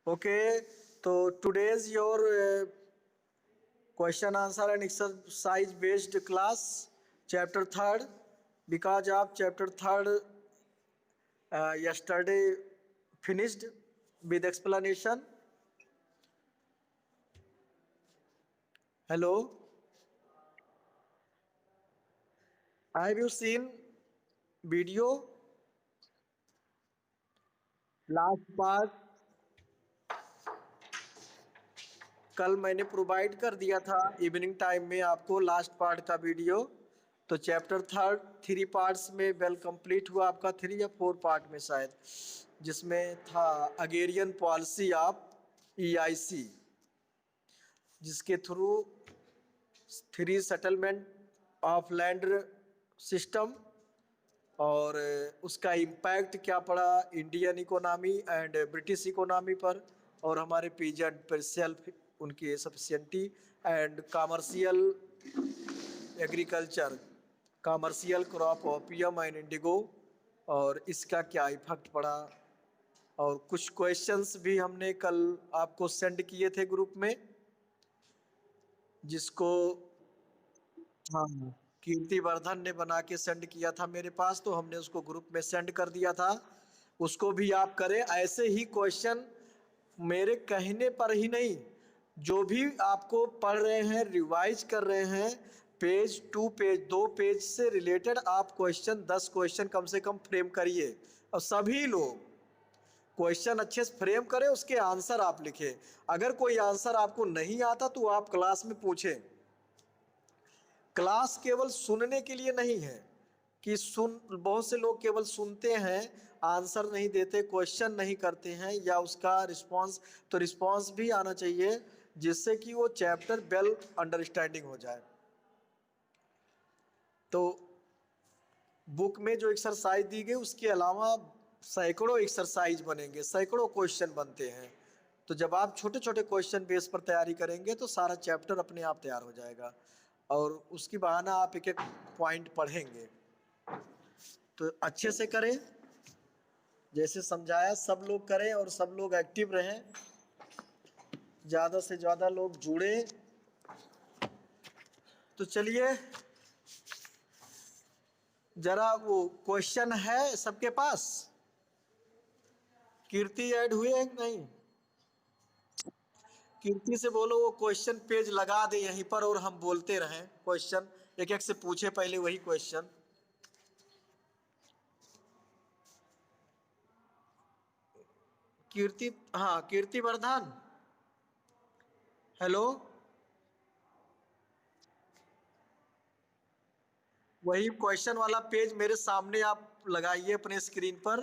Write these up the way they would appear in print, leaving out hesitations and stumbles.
Okay, so today's your question answer and exercise based class, chapter third, because of chapter third yesterday finished with explanation. Hello, have you seen video last part? कल मैंने provide कर दिया था evening time में आपको last part का video. तो chapter third 3 parts में वेल कंप्लीट हुआ आपका, 3 या 4 पार्ट में शायद, जिसमें था अगेरियन पॉलिसी ऑफ EIC, जिसके through 3 settlement of land system और उसका इम्पैक्ट क्या पड़ा Indian economy and British economy पर और हमारे पीजेंट पर सेल्फ उनकी sufficiency and commercial agriculture, commercial crop opium and indigo, और इसका क्या इफेक्ट पड़ा। और कुछ क्वेश्चंस भी हमने कल आपको सेंड किए थे ग्रुप में, जिसको हाँ कीर्ति वर्धन ने बना के सेंड किया था मेरे पास, तो हमने उसको ग्रुप में सेंड कर दिया था। उसको भी आप करें। ऐसे ही क्वेश्चन मेरे कहने पर ही नहीं, जो भी आपको पढ़ रहे हैं रिवाइज कर रहे हैं, पेज 2 पेज 2 पेज से रिलेटेड आप क्वेश्चन 10 क्वेश्चन कम से कम फ्रेम करिए, और सभी लोग क्वेश्चन अच्छे से फ्रेम करें, उसके आंसर आप लिखें। अगर कोई आंसर आपको नहीं आता तो आप क्लास में पूछें। क्लास केवल सुनने के लिए नहीं है कि बहुत से लोग केवल सुनते हैं, आंसर नहीं देते, क्वेश्चन नहीं करते हैं या उसका रिस्पांस, तो रिस्पांस भी आना चाहिए जिससे कि वो चैप्टर वेल अंडरस्टैंडिंग हो जाए। तो बुक में जो एक्सरसाइज दी गई उसके अलावा सैकड़ों एक्सरसाइज बनेंगे, सैकड़ों क्वेश्चन बनते हैं। तो जब आप छोटे छोटे क्वेश्चन बेस पर तैयारी करेंगे तो सारा चैप्टर अपने आप तैयार हो जाएगा, और उसकी बहाना आप एक एक पॉइंट पढ़ेंगे। तो अच्छे से करें, जैसे समझाया सब लोग करें और सब लोग एक्टिव रहें, ज़्यादा से ज़्यादा लोग जुड़े। तो चलिए, जरा वो क्वेश्चन है सबके पास, कीर्ति ऐड हुए हैं कि नहीं? कीर्ति से बोलो वो क्वेश्चन पेज लगा दे यहीं पर और हम बोलते रहें, क्वेश्चन एक एक से पूछे पहले वही क्वेश्चन। कीर्ति, हाँ कीर्ति वर्धन, हेलो, वही क्वेश्चन वाला पेज मेरे सामने आप लगाइए अपने स्क्रीन पर।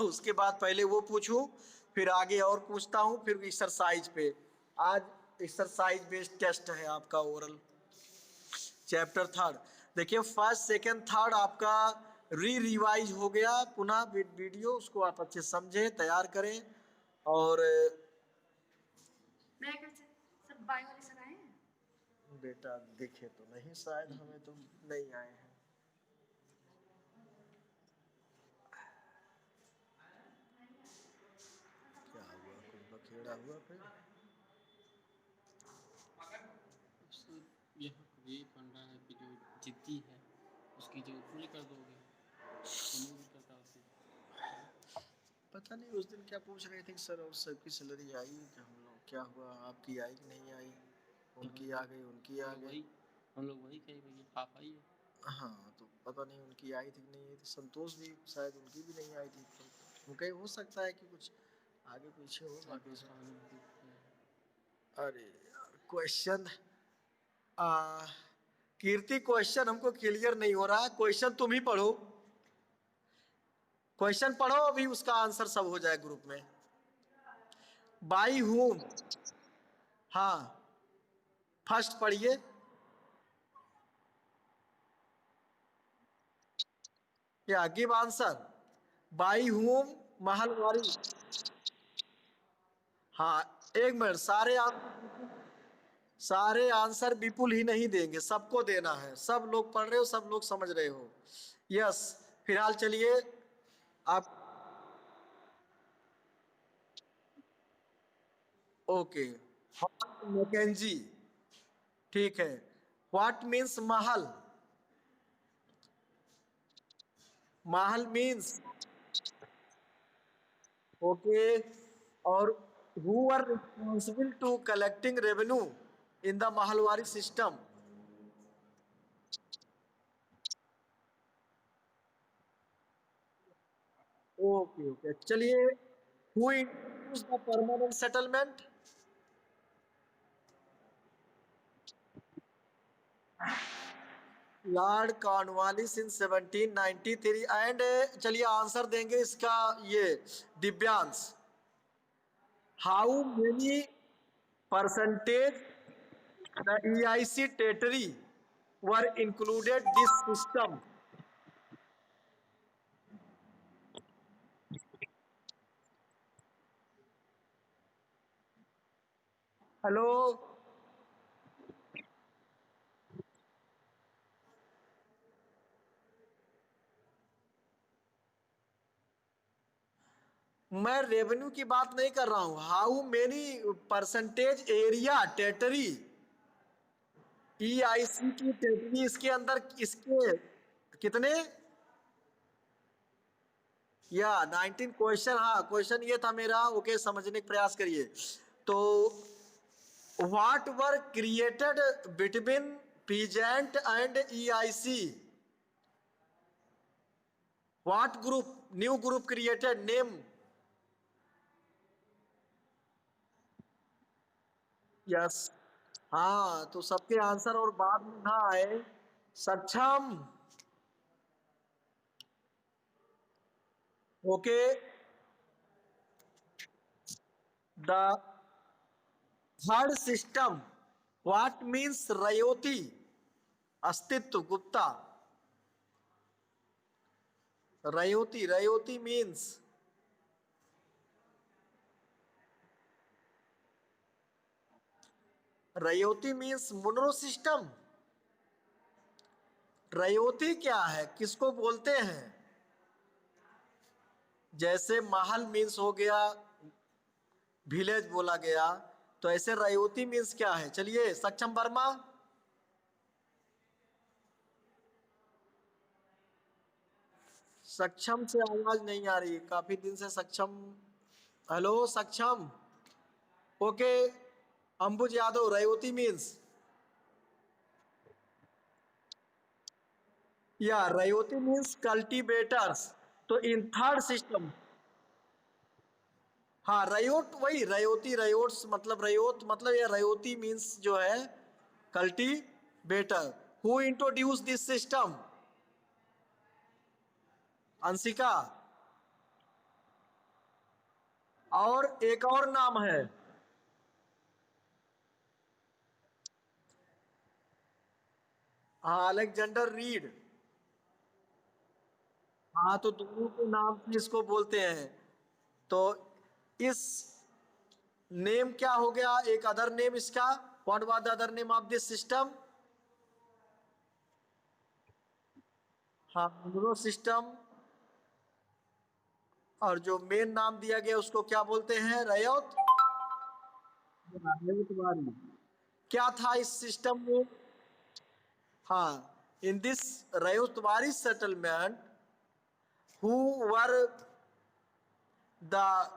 उसके बाद पहले वो पूछूं, फिर आगे और पूछता हूं, फिर एक्सरसाइज पे। आज एक्सरसाइज बेस्ड टेस्ट है आपका ओरल चैप्टर थर्ड। देखिए फर्स्ट सेकंड थर्ड आपका रिवाइज हो गया, पुनः वीडियो उसको आप अच्छे समझें, तैयार करें। और सब बाई वाले सर आए हैं? बेटा देखे तो नहीं, शायद हमें तो नहीं आए हैं। क्या हुआ, कुछ बखेड़ा हुआ फिर? ये बन रहा है कि जो जिद्दी है उसकी जो पूरी कर दोगे तो मूव करता उसे। पता नहीं उस दिन क्या पूछ रहे थे सर, और सबकी सैलरी आई कि हम लोग, क्या हुआ आपकी आई कि नहीं आई? उनकी आ गई, उनकी आ गई। हम लोग वही कहे भैया हाफ आई है। हाँ तो पता नहीं उनकी आई थी कि नहीं आई थी। संतोष भी शायद उनकी भी नहीं आई थी, तो वो कहीं हो सकता है कि कुछ आगे पीछे हो। बाकी अरे क्वेश्चन कीर्ति, क्वेश्चन हमको क्लियर नहीं हो रहा, क्वेश्चन तुम ही पढ़ो, क्वेश्चन पढ़ो अभी, उसका आंसर सब हो जाए ग्रुप में। बाई होम, हाँ फर्स्ट पढ़िए। क्या give answer, by home, Mahalwari. हाँ एक मिनट, सारे आंसर विपुल ही नहीं देंगे, सबको देना है, सब लोग पढ़ रहे हो, सब लोग समझ रहे हो। यस, फिलहाल चलिए आप ओके, मैकेंजी, ठीक है। What means mahal? Mahal means, okay. और who are responsible to collecting revenue in the Mahalwari system? Okay okay, चलिए। Who introduce the permanent settlement? Lord Cornwallis in 1793। And चलिए आंसर देंगे इसका ये Divyansh. How many percentage the EIC territory were included this system? Hello, मैं revenue की बात नहीं कर रहा हूं। How many percentage area territory, EIC की टेरिटरी इसके अंदर इसके कितने, या 19 क्वेश्चन, हाँ क्वेश्चन ये था मेरा। ओके, समझने का प्रयास करिए। तो what were created between peasant and EIC? What group, new group created, name? Yes, हाँ, तो सबके आंसर और बाद में ना आए। Saksham, okay. The third system, what means ryoti, Astitva, Gupta. Ryoti, ryoti means, ryoti means Munro system. Ryoti क्या है, किसको बोलते हैं? जैसे महल मीन्स हो गया, विलेज बोला गया, तो ऐसे रयोती मीन्स क्या है? चलिए सक्षम वर्मा। सक्षम से आवाज नहीं आ रही काफी दिन से। सक्षम, हेलो सक्षम, ओके। अंबुज यादव, रयोती मीन्स, या रयोती मीन्स कल्टीवेटर्स। तो इन थर्ड सिस्टम, हाँ रयोट, वही रयोती, रयोट्स मतलब रयोत मतलब, ये रयोती मीन्स जो है cultivator. Who introduce this system? Anshika. और एक और नाम है, हाँ अलेक्जेंडर रीड। हाँ, तो दोनों के नाम से इसको बोलते हैं। तो इस नेम क्या हो गया, एक अदर नेम इसका? What was the other name of this system? हाँ, न्यूरो सिस्टम। और जो मेन नाम दिया गया उसको क्या बोलते हैं? रयोत, रयोतवारी। क्या था इस सिस्टम में? हाँ, in this Ryotwari settlement, who were the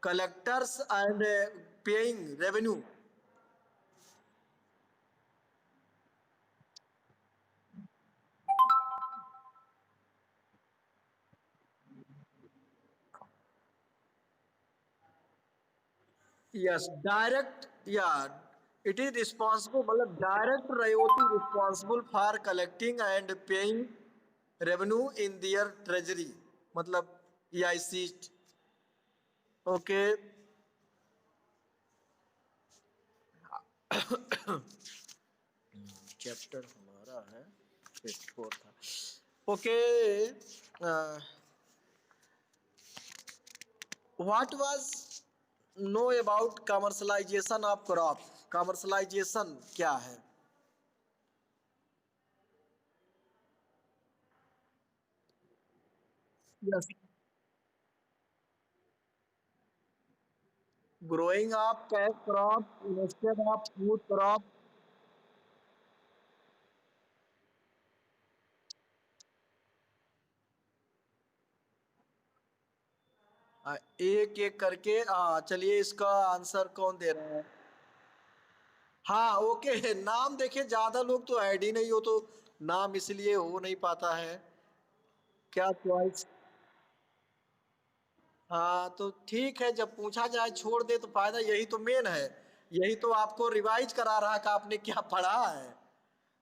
collectors and paying revenue? Yes, direct, yeah, it is responsible, मतलब direct royalty responsible for collecting and paying revenue in their treasury, मतलब EIC। ओके, चैप्टर हमारा है 54 था। Okay, what was know about commercialisation of crop? Commercialisation क्या है? Yes, growing of cash crop instead of food crop. एक एक करके, हाँ चलिए, इसका आंसर कौन दे रहा है? हाँ ओके। नाम देखिए, ज्यादा लोग तो ऐड ही नहीं हो, तो नाम इसलिए हो नहीं पाता है। क्या चॉइस? हाँ तो ठीक है, जब पूछा जाए छोड़ दे तो फायदा, यही तो मेन है। यही तो आपको रिवाइज करा रहा कि आपने क्या पढ़ा है।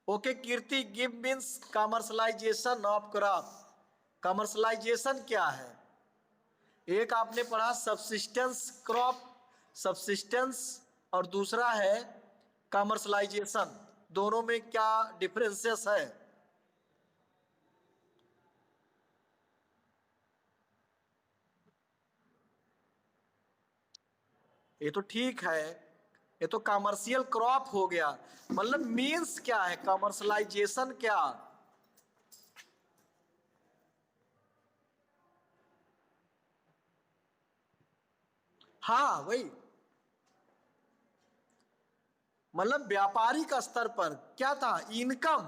Okay Kirti, give means commercialisation of crop. Commercialisation क्या है? एक आपने पढ़ा सबसिस्टेंस क्रॉप, सबसिस्टेंस, और दूसरा है कमर्शलाइजेशन। दोनों में क्या डिफरेंसेस है? ये तो ठीक है, ये तो कमर्शियल क्रॉप हो गया। मतलब मीन्स क्या है, कमर्शलाइजेशन क्या? हाँ वही, मतलब व्यापारिक स्तर पर क्या था, income.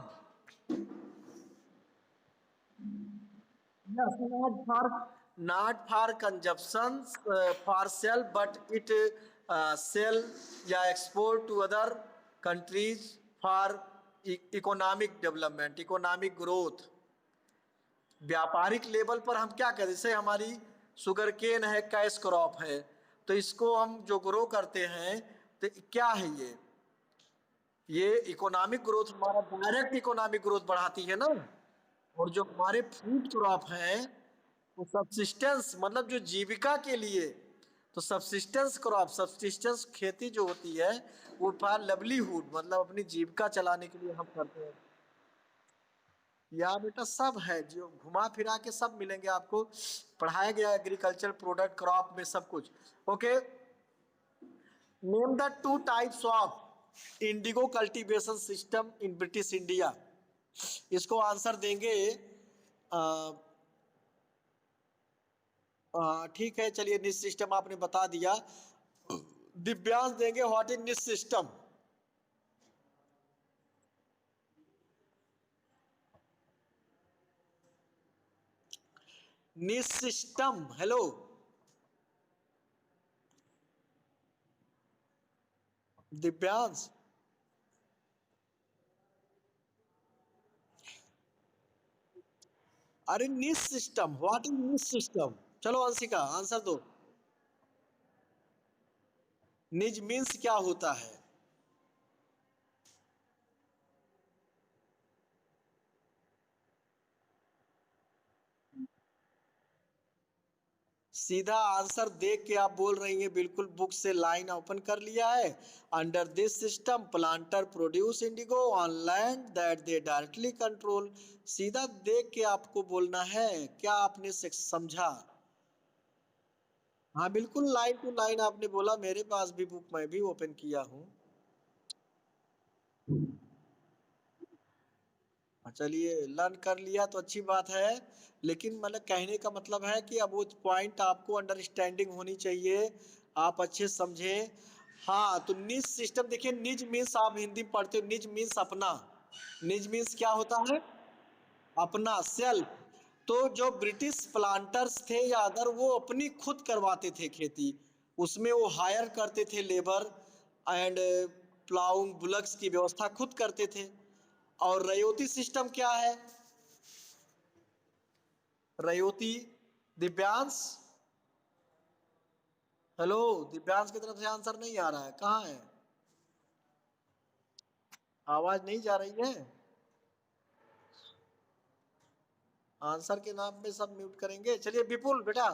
Yes, not for consumption, for sell, but it sell या export to other countries for economic development, economic growth। व्यापारिक लेवल पर हम क्या करें, जैसे हमारी शुगर केन है, कैश क्रॉप है, तो इसको हम जो ग्रो करते हैं, तो क्या है ये इकोनॉमिक ग्रोथ, हमारा डायरेक्ट इकोनॉमिक ग्रोथ बढ़ाती है ना। और जो हमारे फूड क्रॉप हैं, वो सब्सिस्टेंस, मतलब जो जीविका के लिए, तो सब्सिस्टेंस क्रॉप, सब्सिस्टेंस खेती जो होती है, वो फॉर लिवलीहुड, मतलब अपनी जीविका चलाने के लिए हम करते हैं। या बेटा सब है, जो घुमा फिरा के सब मिलेंगे आपको, पढ़ाया गया एग्रीकल्चर प्रोडक्ट क्रॉप में सब कुछ। Okay, name the two types of Indigo cultivation system in British India. इसको आंसर देंगे, ठीक है चलिए, निश सिस्टम आपने बता दिया। दिव्यांश देंगे व्हाट इज निश सिस्टम। निश सिस्टम, हेलो। दिव्यांश, अरे निश सिस्टम, व्हाट इज निश सिस्टम। चलो अंशिका आंसर दो। निज मीन्स क्या होता है? सीधा आंसर देख के आप बोल रही हैं, बिल्कुल बुक से लाइन ओपन कर लिया है। Under this system planter produce Indigo on land that they directly control. सीधा देख के आपको बोलना है, क्या आपने समझा? हाँ बिल्कुल, लाइन टू लाइन आपने बोला, मेरे पास भी बुक मैं भी ओपन किया हूँ। चलिए, लर्न कर लिया तो अच्छी बात है, लेकिन मतलब कहने का मतलब है कि अब वो पॉइंट आपको अंडरस्टैंडिंग होनी चाहिए, आप अच्छे समझें। हाँ तो निज सिस्टम देखिए, निज मीन्स आप हिंदी में पढ़ते हो, निज मीन्स अपना। निज मीन्स क्या होता है? अपना, सेल्फ। तो जो ब्रिटिश प्लांटर्स थे या अदर, वो अपनी खुद करवाते थे खेती, उसमें वो हायर करते थे लेबर, एंड प्लाउंग बुलक्स की व्यवस्था खुद करते थे। और रयोती सिस्टम क्या है? रयोती, दिव्यांश, हेलो, दिव्यांश की तरफ से आंसर नहीं आ रहा है, कहाँ है? आवाज नहीं जा रही है। आंसर के नाम पे सब म्यूट करेंगे, चलिए विपुल बेटा।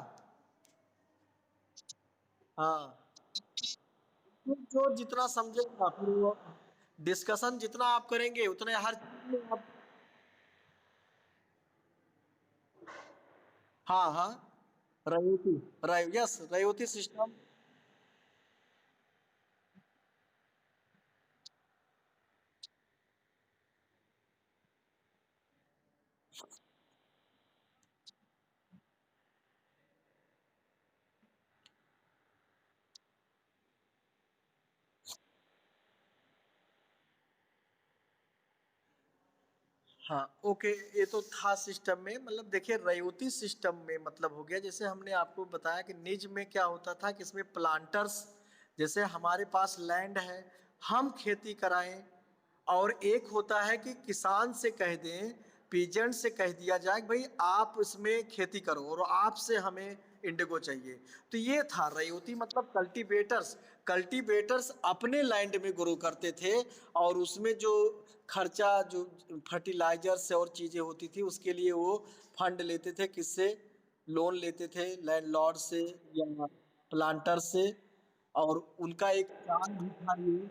हाँ, जो जितना समझेगा फिर वो, डिस्कशन जितना आप करेंगे उतने हर चीज में आप। हाँ हाँ, रयोती, यस रयोती सिस्टम। हाँ, ओके, ये तो था सिस्टम में, मतलब देखिए रयोती सिस्टम में मतलब हो गया, जैसे हमने आपको बताया कि निज में क्या होता था कि इसमें प्लांटर्स, जैसे हमारे पास लैंड है, हम खेती कराएं, और एक होता है कि किसान से कह दें, पीजेंट से कह दिया जाए कि भाई आप इसमें खेती करो और आपसे हमें इंडिगो चाहिए। तो ये था रयोती, मतलब कल्टीवेटर्स, कल्टीवेटर्स अपने लैंड में ग्रो करते थे, और उसमें जो खर्चा, जो फर्टिलाइजर्स और चीज़ें होती थी उसके लिए वो फंड लेते थे, किससे, लोन लेते थे, लैंडलॉर्ड से या प्लांटर से, और उनका एक प्लान भी था ये।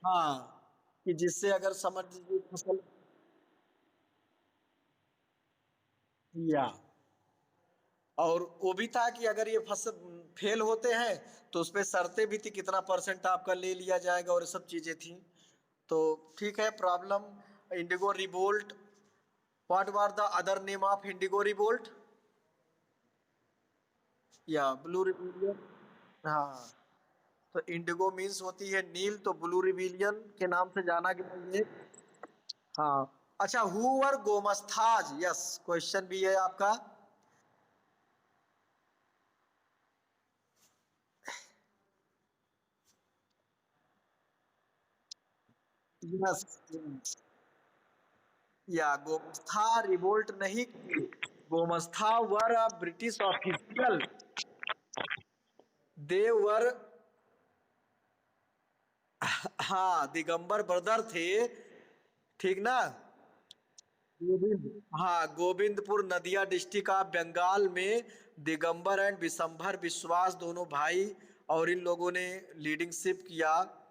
हाँ, कि जिससे अगर समझ लीजिए फसल, या और वो भी था कि अगर ये फसल फेल होते हैं तो उस पर शर्तें भी थी, कितना परसेंट आपका ले लिया जाएगा, और ये सब चीजें थी। तो ठीक है, problem, Indigo revolt, what were the other name of Indigo revolt, या ब्लू रिविलियन। हाँ, तो इंडिगो मीन्स होती है नील, तो ब्लू रिविलियन के नाम से जाना गया ये। हाँ, अच्छा, who were gomasthas, yes, question भी है आपका। यस, या गोमस्ता रिवोल्ट नहीं की, गोमस्ता वर अ ब्रिटिश ऑफिशियल, दे वर, हाँ, दिगंबर ब्रदर थे, ठीक ना। गोविंद, हाँ, गोविंदपुर नदिया डिस्ट्रिक्ट ऑफ बंगाल में दिगंबर एंड विशंभर विश्वास दोनों भाई, और इन लोगों ने लीडिंगशिप किया,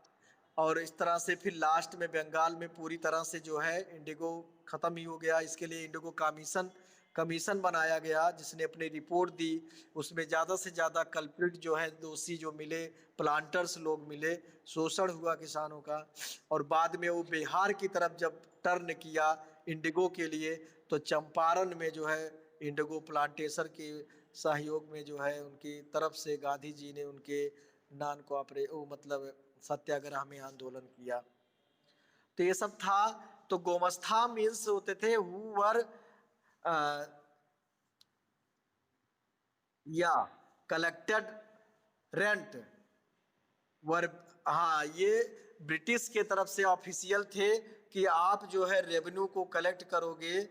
और इस तरह से फिर लास्ट में बंगाल में पूरी तरह से जो है इंडिगो खत्म ही हो गया। इसके लिए इंडिगो कमीशन कमीशन बनाया गया, जिसने अपनी रिपोर्ट दी, उसमें ज़्यादा से ज़्यादा कल्प्रिट जो है, दोषी जो मिले, प्लांटर्स लोग मिले, शोषण हुआ किसानों का। और बाद में वो बिहार की तरफ जब टर्न किया इंडिगो के लिए, तो चंपारण में जो है इंडिगो प्लांटेशन के सहयोग में जो है उनकी तरफ से गांधी जी ने उनके नॉन कोऑपरे वो मतलब सत्याग्रह में आंदोलन किया। तो ये सब था। तो गोमस्ता मीन्स होते थे हु वर, या कलेक्टेड रेंट, वर, हाँ, ये ब्रिटिश के तरफ से ऑफिशियल थे कि आप जो है रेवेन्यू को कलेक्ट करोगे।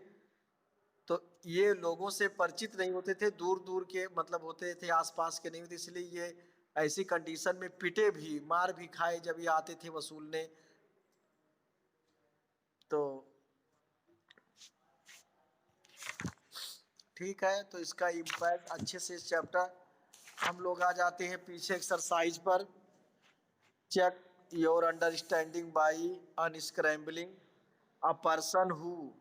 तो ये लोगों से परिचित नहीं होते थे, दूर दूर के मतलब होते थे, आसपास के नहीं होते, इसलिए ये ऐसी कंडीशन में पिटे भी, मार भी खाए जब ये आते थे वसूलने। तो ठीक है, तो इसका इम्पैक्ट अच्छे से इस चैप्टर, हम लोग आ जाते हैं पीछे एक्सरसाइज पर। Check your understanding by unscrambling a person who,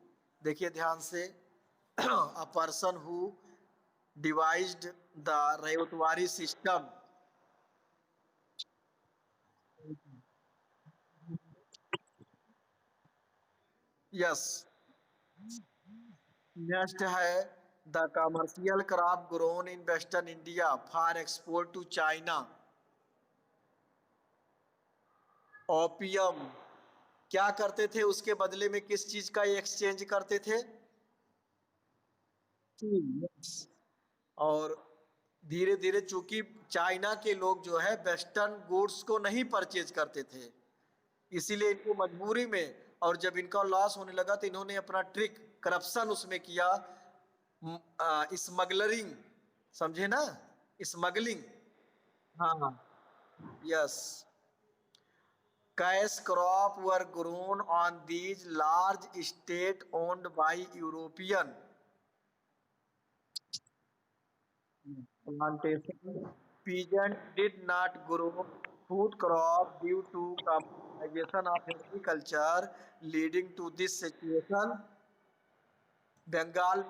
देखिए ध्यान से, a person who devised the Ryotwari system. Yes, next है the commercial crop grown in western India for export to China, opium. क्या करते थे उसके बदले में, किस चीज का एक्सचेंज करते थे, और धीरे धीरे चूंकि चाइना के लोग जो है वेस्टर्न गुड्स को नहीं परचेज करते थे, इसीलिए इनको मजबूरी में, और जब इनका लॉस होने लगा तो इन्होंने अपना ट्रिक, करप्शन उसमें किया, स्मगलरिंग, समझे ना, स्मगलिंग। हाँ, yes, cash crop were grown on these large state owned by European plantation. Peasants did not grow food crop due to commercialization of agriculture, leading to this situation. Bengal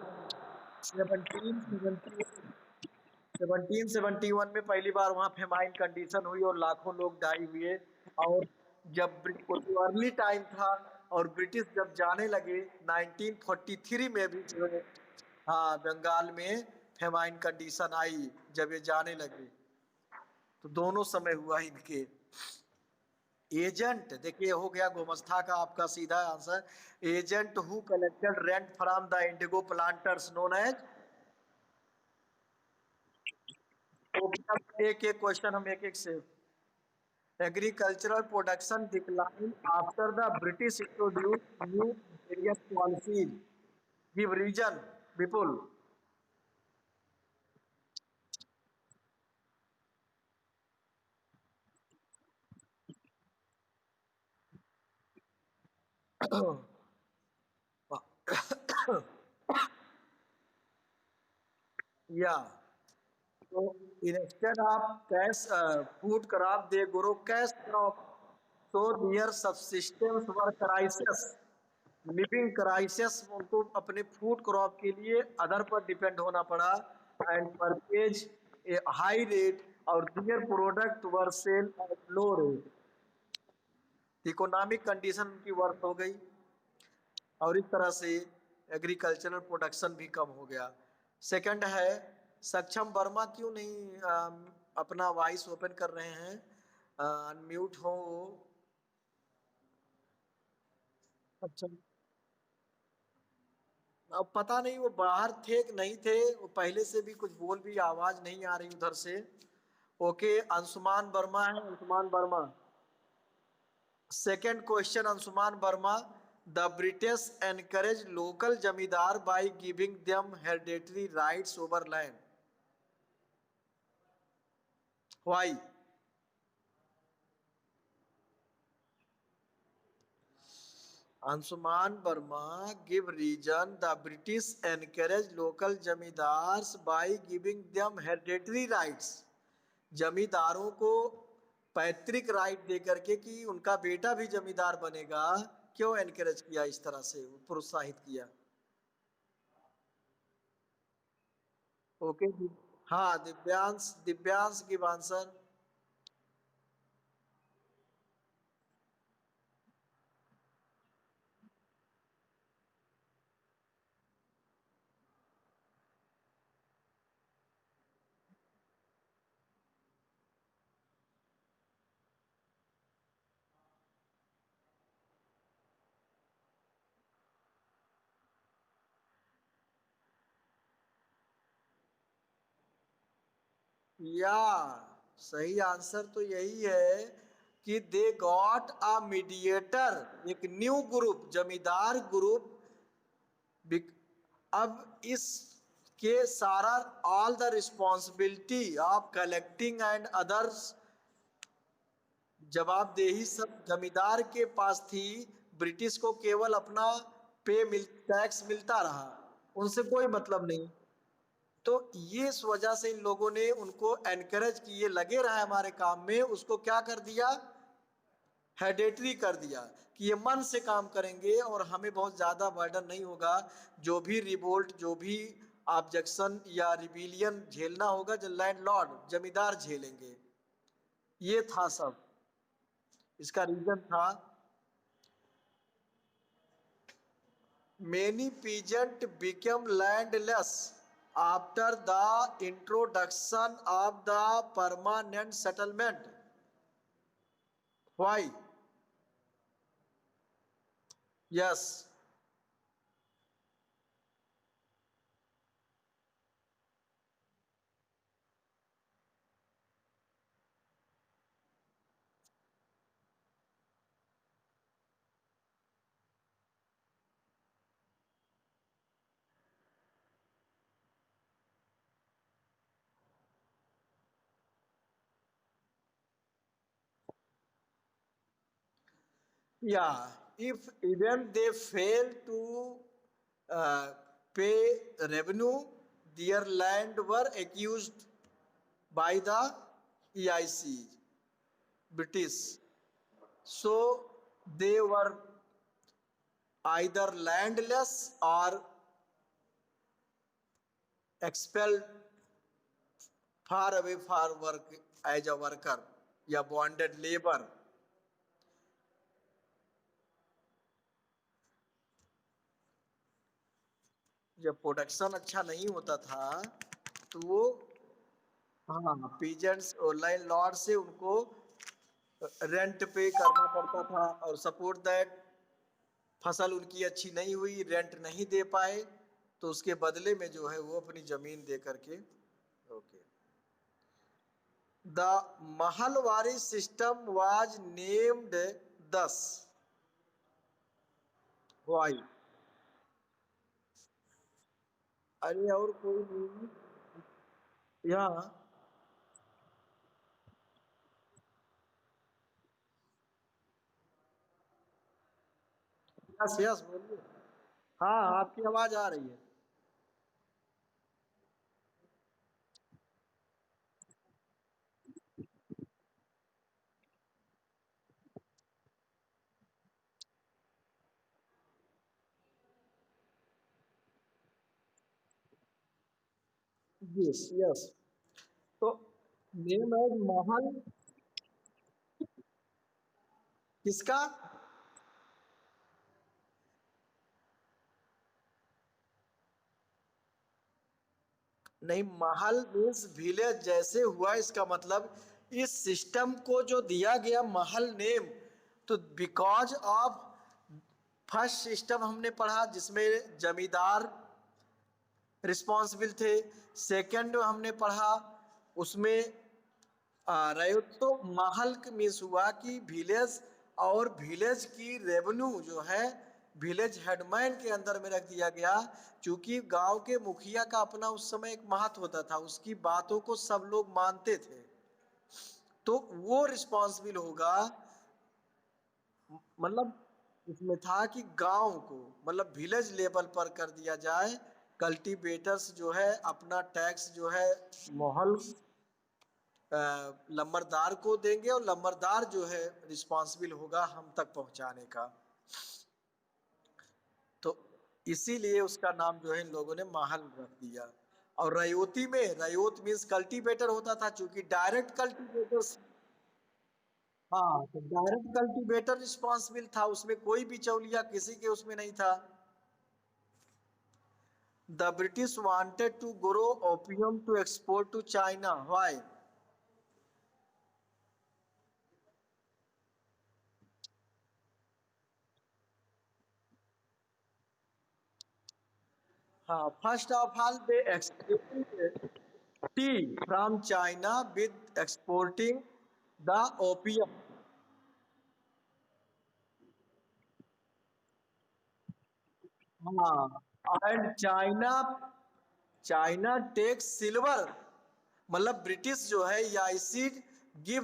1771 में पहली बार वहां famine condition हुई और लाखों लोग die हुए। और जब अर्ली टाइम था, और ब्रिटिश जब जाने लगे 1943 में भी जो है, हाँ, बंगाल में फेमाइन कंडीशन आई जब ये जाने लगे। तो दोनों समय हुआ इनके, एजेंट, देखिए हो गया गोमस्ता का आपका सीधा answer. Agent who collected rent from the indigo planters known as. एक एक क्वेश्चन हम एक एक से। Agricultural production decline after the British introduce new various policies, give reason. Vipul. या so instead of cash food crop, they grow cash crop. So their subsistence were crisis, living crisis। उनको अपने food crop के लिए other पर depend होना पड़ा। And purchase a high rate और their product were sell at low rate. Economic condition उनकी वर्क हो गई और इस तरह से एग्रीकल्चरल प्रोडक्शन भी कम हो गया। सेकंड है सक्षम वर्मा क्यों नहीं अपना वॉइस ओपन कर रहे हैं, अनम्यूट हो वो। अच्छा, अब पता नहीं वो बाहर थे कि नहीं थे, वो पहले से भी कुछ बोल भी आवाज नहीं आ रही उधर से। ओके, अंशुमान वर्मा है, Anshuman Verma. Second question Anshuman Verma. The British encourage local zamindar by giving them hereditary rights over land, why. Anshuman Verma give reason. The British encourage local zamindars by giving them hereditary rights. जमींदारों को पैतृक राइट दे करके कि उनका बेटा भी जमींदार बनेगा, क्यों एनकरेज किया, इस तरह से प्रोत्साहित किया। ओके, हाँ दिव्यांश, दिव्यांश गिव आंसर। या सही आंसर तो यही है कि दे गॉट अ मीडिएटर, एक न्यू ग्रुप, जमींदार ग्रुप। अब इस के सारा all the responsibility of collecting and others, जवाबदेही सब जमींदार के पास थी। ब्रिटिश को केवल अपना टैक्स मिलता रहा, उनसे कोई मतलब नहीं। तो ये इस वजह से इन लोगों ने उनको एनकरेज किए, लगे रहे हमारे काम में, उसको क्या कर दिया, हेडेटरी कर दिया कि ये मन से काम करेंगे और हमें बहुत ज्यादा बर्डन नहीं होगा। जो भी रिवोल्ट, जो भी ऑब्जेक्शन या रिबिलियन झेलना होगा, जो लैंडलॉर्ड जमींदार झेलेंगे। ये था सब, इसका रीजन था। Many peasant become landless after the introduction of the permanent settlement, why. Yes. Yeah, if even they fail to pay revenue, their land were accused by the EIC, British. So they were either landless or expelled far away for work as a worker या bonded labor। जब production अच्छा नहीं होता था तो वो, हाँ, peasants और लैंडलॉर्ड से उनको रेंट पे करना पड़ता था, और सपोर्ट दैट फसल उनकी अच्छी नहीं हुई, रेंट नहीं दे पाए, तो उसके बदले में जो है वो अपनी जमीन दे करके। Okay. The Mahalwari system was named दस, वाई। अरे और कोई नहीं यहाँ। यस यस बोलिए। हाँ, आपकी आवाज आ रही है। Yes yes. तो नेम है महल किसका? नहीं, महल मीन्स विलेज जैसे हुआ, इसका मतलब इस सिस्टम को जो दिया गया महल नेम, तो बिकॉज ऑफ फर्स्ट सिस्टम हमने पढ़ा जिसमें जमींदार रिस्पॉन्सिबल थे। सेकंड हमने पढ़ा उसमें रहे, तो महल मीन्स हुआ कि विलेज, और विलेज की रेवेन्यू जो है विलेज हेडमैन के अंदर में रख दिया गया। क्योंकि गांव के मुखिया का अपना उस समय एक महत्व होता था, उसकी बातों को सब लोग मानते थे, तो वो रिस्पॉन्सिबल होगा। मतलब इसमें था कि गांव को, मतलब विलेज लेवल पर कर दिया जाए। कल्टीवेटर्स जो है अपना टैक्स जो है मोहल लंबरदार को देंगे, और लंबरदार जो है रिस्पॉन्सिबल होगा हम तक पहुंचाने का। तो इसीलिए उसका नाम जो है इन लोगों ने महल रख दिया। और रयोती में, रयोत मीन्स कल्टीवेटर होता था, क्योंकि डायरेक्ट कल्टीवेटर। हाँ, तो डायरेक्ट कल्टीवेटर रिस्पॉन्सिबल था, उसमें कोई बिचौलिया किसी के उसमें नहीं था। The British wanted to grow opium to export to China, why? हाँ, first of all they exported tea from China with exporting the opium. हाँ, and China, China takes silver, मतलब ब्रिटिश जो है या इसी give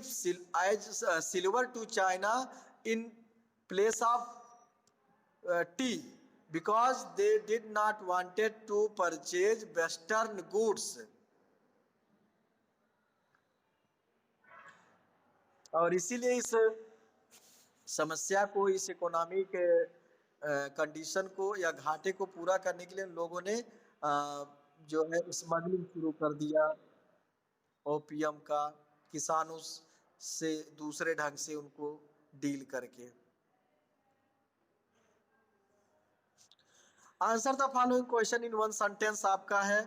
as silver to China in place of tea, because they did not wanted to purchase western goods. और इसीलिए इस समस्या को, इस इकोनॉमिक कंडीशन को या घाटे को पूरा करने के लिए लोगों ने जो है स्मगलिंग शुरू कर दिया ओपियम का, किसानों से दूसरे ढंग से उनको डील करके। Answer the following question in one sentence आपका है।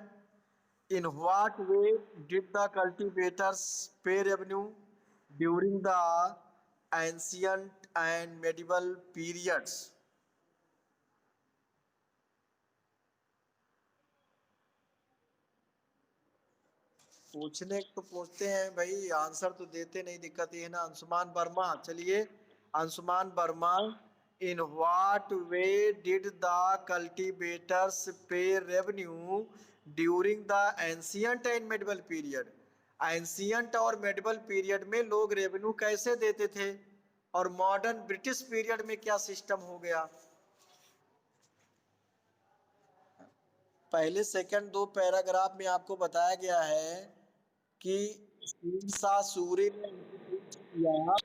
In what way did the cultivators pay revenue during the ancient and medieval periods? पूछने तो पूछते हैं भाई, आंसर तो देते नहीं, दिक्कत ये है ना। अंशुमान वर्मा, चलिए Anshuman Verma. In what way did the cultivators pay revenue during the ancient and medieval period? Ancient और मेडिवल पीरियड में लोग रेवेन्यू कैसे देते थे, और मॉडर्न ब्रिटिश पीरियड में क्या सिस्टम हो गया? पहले सेकंड दो पैराग्राफ में आपको बताया गया है कि शाह सूरी ने इंट्रोड्यूस किया।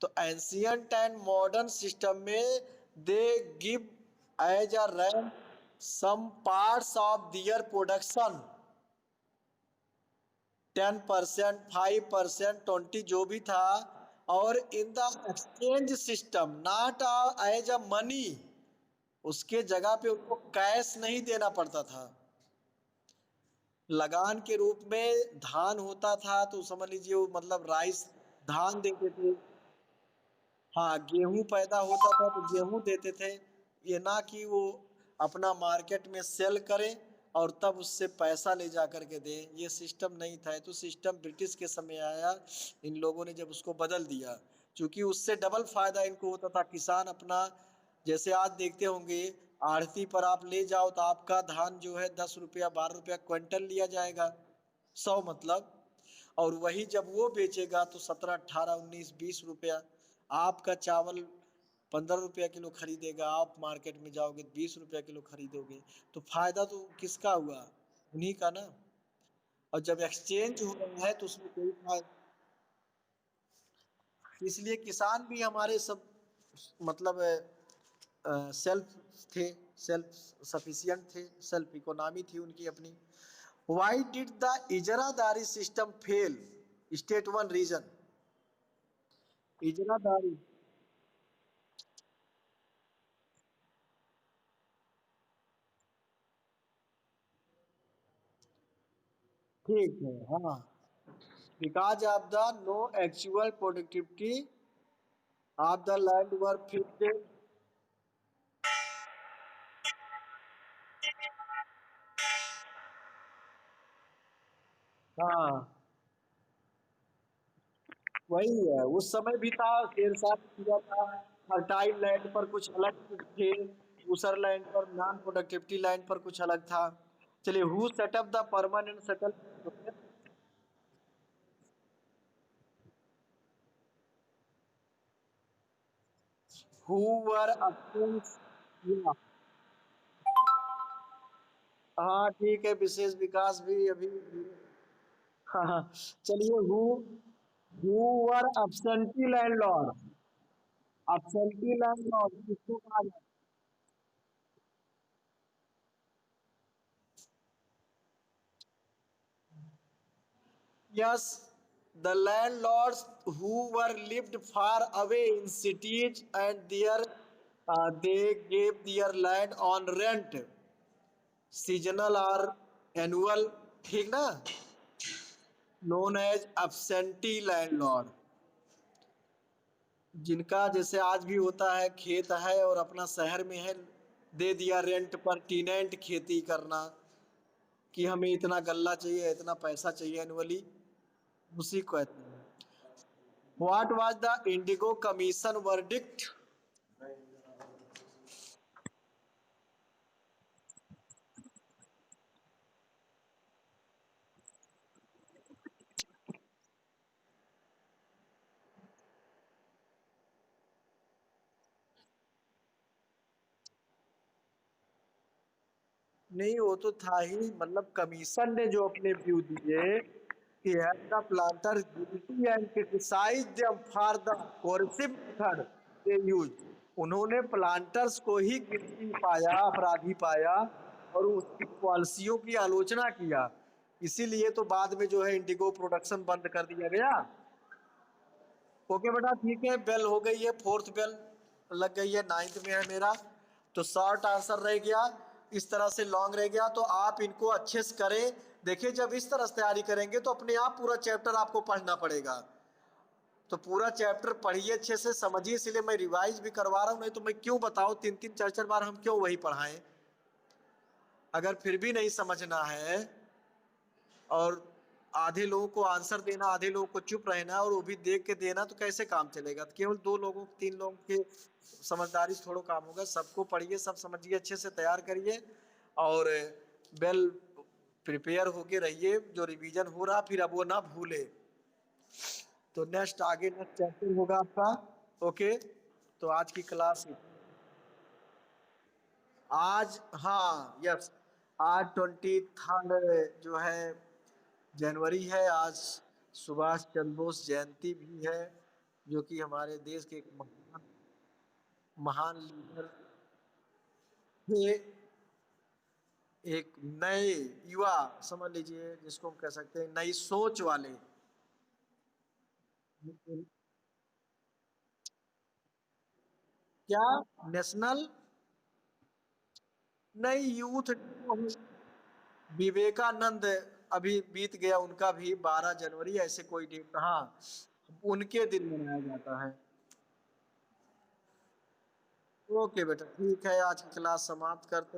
तो एंशियंट एंड मॉडर्न सिस्टम में they give as a rent some parts of their production, 10%, 5%, 20 जो भी था, और in the exchange system not as a money, उसके जगह पे उनको कैश नहीं देना पड़ता था। लगान के रूप में धान होता था तो समझ लीजिए वो मतलब राइस धान देते थे। हाँ, गेहूँ पैदा होता था तो गेहूँ देते थे। ये ना कि वो अपना मार्केट में सेल करें और तब उससे पैसा ले जा कर के दें, ये सिस्टम नहीं था। ये तो सिस्टम ब्रिटिश के समय आया, इन लोगों ने जब उसको बदल दिया। चूँकि उससे डबल फ़ायदा इनको होता था, किसान अपना जैसे आज देखते होंगे आढ़ती पर आप ले जाओ तो आपका धान जो है 10 रुपया 12 रुपया क्विंटल लिया जाएगा, 100 मतलब। और वही जब वो बेचेगा तो 17 18 19 20 रुपया। आपका चावल 15 रुपया किलो खरीदेगा, आप मार्केट में जाओगे 20 रुपया किलो खरीदोगे। तो फायदा तो किसका हुआ? उन्हीं का ना। और जब एक्सचेंज हो रहा है तो उसमें कोई फायदा, इसलिए किसान भी हमारे सब मतलब सेल्फ थे, सेल्फ सफिशिएंट थे, सेल्फ इकोनॉमी थी उनकी अपनी। Why did the Izaradari system fail? State one reason. Izaradari, ठीक है, हाँ। Because of the no actual productivity of the land were fixed. हाँ, वही है, उस समय भी था, शेरशाह ने किया था। फर्टाइल लैंड पर कुछ अलग थे, ऊसर लैंड पर, नॉन प्रोडक्टिविटी लैंड पर कुछ अलग था। चलिए, who setup the permanent settle? Who were assistants? हाँ ठीक है, विशेष विकास भी अभी। हाँ हाँ, चलिए, who were absentee landlord? Absentee landlord किसको कहा जाता है? Yes, the landlords who were lived far away in cities and there they gave their land on rent, seasonal और एनुअल, ठीक ना, नोन एज अब्सेंटी लैंडलॉर्ड। जिनका जैसे आज भी होता है, खेत है और अपना शहर में है, दे दिया रेंट पर, टीनेंट खेती करना, कि हमें इतना गल्ला चाहिए, इतना पैसा चाहिए एनुअली, उसी को कहते हैं। What was the Indigo commission verdict? नहीं, वो तो था ही, मतलब कमीशन ने जो अपने व्यू दिए कि have the planter guilty and criticise them for the coercive method they use. उन्होंने प्लांटर्स को ही गिल्टी पाया, अपराधी पाया, और उसकी पॉलिसियों की आलोचना किया। इसीलिए तो बाद में जो है इंडिगो प्रोडक्शन बंद कर दिया गया। ओके बेटा, ठीक है, बेल हो गई है, फोर्थ बेल लग गई है, नाइन्थ में है मेरा। तो शॉर्ट आंसर रह गया, इस तरह से लॉन्ग रह गया, तो आप इनको अच्छे से करें। देखिए, जब इस तरह से तैयारी करेंगे तो अपने आप पूरा चैप्टर आपको पढ़ना पड़ेगा। तो पूरा चैप्टर पढ़िए, अच्छे से समझिए, इसलिए मैं रिवाइज भी करवा रहा हूँ, नहीं तो मैं क्यों बताऊँ, 3 3 4 4 बार हम क्यों वही पढ़ाएं? अगर फिर भी नहीं समझना है और आधे लोगों को आंसर देना, आधे लोगों को चुप रहना, और वो भी देख के देना, तो कैसे काम चलेगा? तो केवल 2 लोगों 3 लोगों के समझदारी से थोड़ा काम होगा। सबको पढ़िए, सब समझिए, अच्छे से तैयार करिए, और वेल प्रिपेयर होके रहिए। जो रिवीजन हो रहा फिर अब वो ना भूले। तो नेक्स्ट, आगे नेक्स्ट चैप्टर होगा आपका। ओके, तो आज की क्लास आज, हाँ यस, आज 23 जो है जनवरी है। आज सुभाष चंद्र बोस जयंती भी है, जो कि हमारे देश के एक महान महान लीडर थे। एक नए युवा, समझ लीजिए, जिसको हम कह सकते हैं नई सोच वाले। क्या? नेशनल? नहीं, यूथ विवेकानंद अभी बीत गया, उनका भी 12 जनवरी, ऐसे कोई डेट, हाँ उनके दिन मनाया जाता है। ओके बेटा, ठीक है, आज की क्लास समाप्त करते हैं।